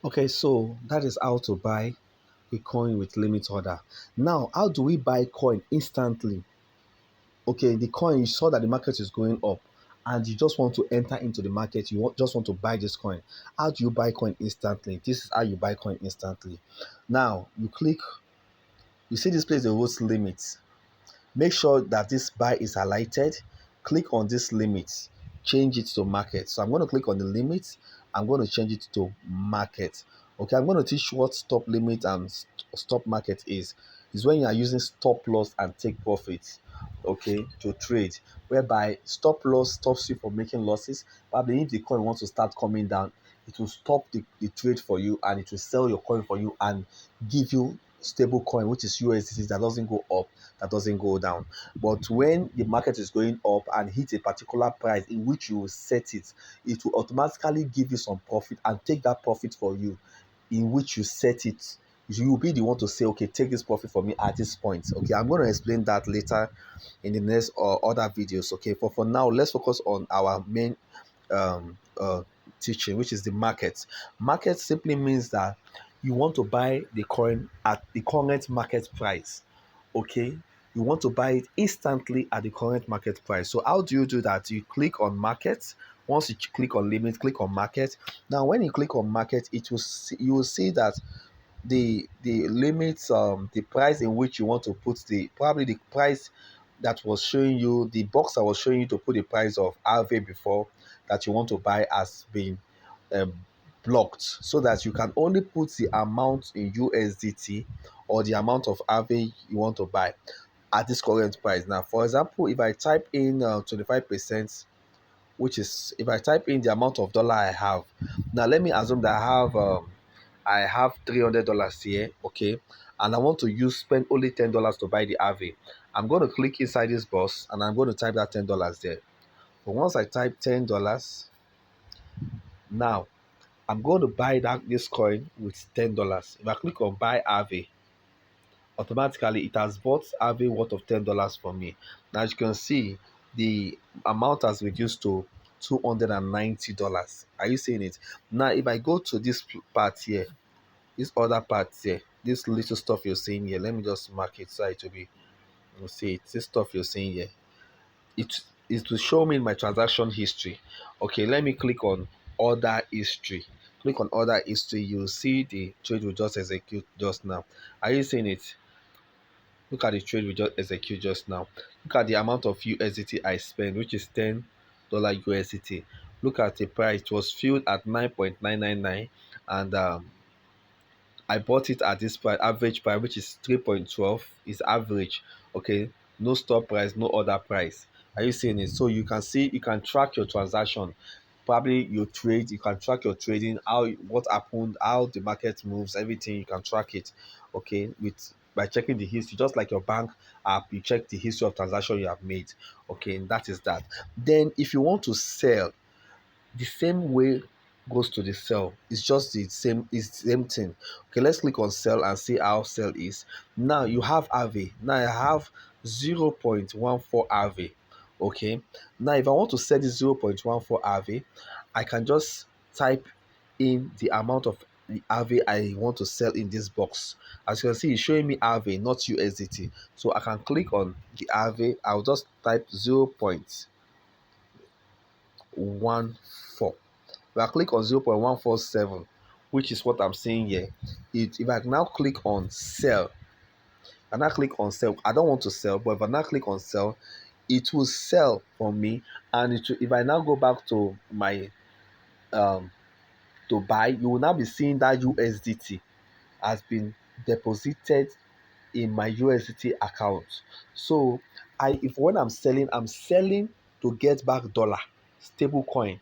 Okay, so that is how to buy a coin with limit order. Now, how do we buy coin instantly? Okay, the coin, you saw that the market is going up and you just want to enter into the market, just want to buy this coin. How do you buy coin instantly? This is how you buy coin instantly. Now, you see this place, the word limit. Make sure that this buy is highlighted. Click on this limit, change it to market. So I'm going to click on the limit. I'm going to change it to market. Okay, I'm going to teach what stop limit and stop market is. Is when you are using stop loss and take profits, okay, to trade. Whereby stop loss stops you from making losses. Probably if the coin wants to start coming down, it will stop the trade for you and it will sell your coin for you and give you stable coin, which is USDT, that doesn't go up, that doesn't go down. But when the market is going up and hit a particular price in which you set it, it will automatically give you some profit and take that profit for you in which you set it. You will be the one to say, okay, take this profit for me at this point. Okay, I'm going to explain that later in the next or other videos. Okay, for now, let's focus on our main um, uh, teaching, which is the market. Market simply means that you want to buy the coin at the current market price. Okay, you want to buy it instantly at the current market price. So how do you do that? You click on market. Once you click on limit, click on market. Now when you click on market, you will see that the limits, the price in which you want to put probably the price that was showing you, the box that was showing you to put the price of RV before, that you want to buy, has been um, blocked, so that you can only put the amount in USDT or the amount of RV you want to buy at this current price. Now, for example, if I type in 25%, which is if I type in the amount of dollar I have. Now let me assume that I have $300 here, okay, and I want to spend only $10 to buy the RV. I'm going to click inside this box and I'm going to type that $10 there. But once I type $10, now I'm going to buy this coin with $10. If I click on buy RV, automatically it has bought RV worth of $10 for me. Now as you can see, the amount has reduced to $290. Are you seeing it? Now if I go to this part here, this other part here, this little stuff you're seeing here, let me just mark it so it will be, you see it, this stuff you're seeing here, it is to show me my transaction history. Okay, let me click on order history. Click on order history, you'll see the trade we just execute just now. Are you seeing it? Look at the trade we just execute just now. Look at the amount of USDT I spent, which is $10 USDT. Look at the price. It was filled at 9.999, and I bought it at this price, average price, which is 3.12, is average. Okay, no stop price, no other price. Are you seeing it? So you can see, you can track your transaction. Probably you trade, you can track your trading, what happened, how the market moves, everything you can track it. Okay, with by checking the history, just like your bank app, you check the history of transaction you have made. Okay, and that is that. Then if you want to sell, the same way goes to the sell. It's just the same thing. Okay, let's click on sell and see how sell is. Now you have RV. Now I have 0.14 RV. Okay, now if I want to sell this 0.14 RV, I can just type in the amount of the RV I want to sell in this box. As you can see, it's showing me RV, not USDT. So I can click on the RV. I'll just type 0.14. If I click on 0.147, which is what I'm seeing here, if I now click on sell, and I click on sell, I don't want to sell, but if I now click on sell, it will sell for me. And if I now go back to my um to buy, you will now be seeing that USDT has been deposited in my USDT account. So if when I'm selling to get back dollar, stable coin.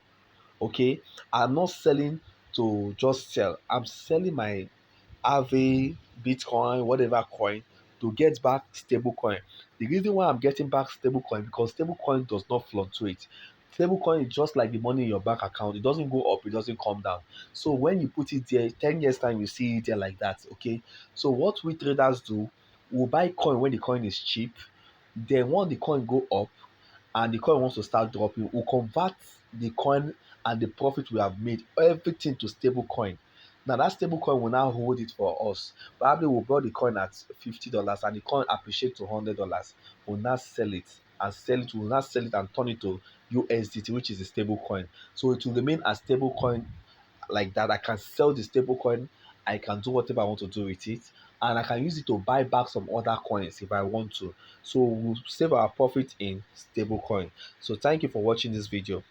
Okay, I'm not selling to just sell. I'm selling my RV, Bitcoin, whatever coin, to get back stable coin. The reason why I'm getting back stable coin, because stable coin does not fluctuate. Stable coin is just like the money in your bank account. It doesn't go up, it doesn't come down. So when you put it there, 10 years time you see it there like that. Okay, so what we traders do, we'll buy coin when the coin is cheap. Then when the coin go up and the coin wants to start dropping, we'll convert the coin and the profit we have made, everything, to stable coin. Now that stable coin will now hold it for us. Probably we'll buy the coin at $50 and the coin appreciate to $100. We'll now sell it and sell it. We'll now sell it and turn it to USDT, which is a stable coin. So it will remain a stable coin like that. I can sell the stable coin. I can do whatever I want to do with it, and I can use it to buy back some other coins if I want to. So we'll save our profit in stable coin. So thank you for watching this video.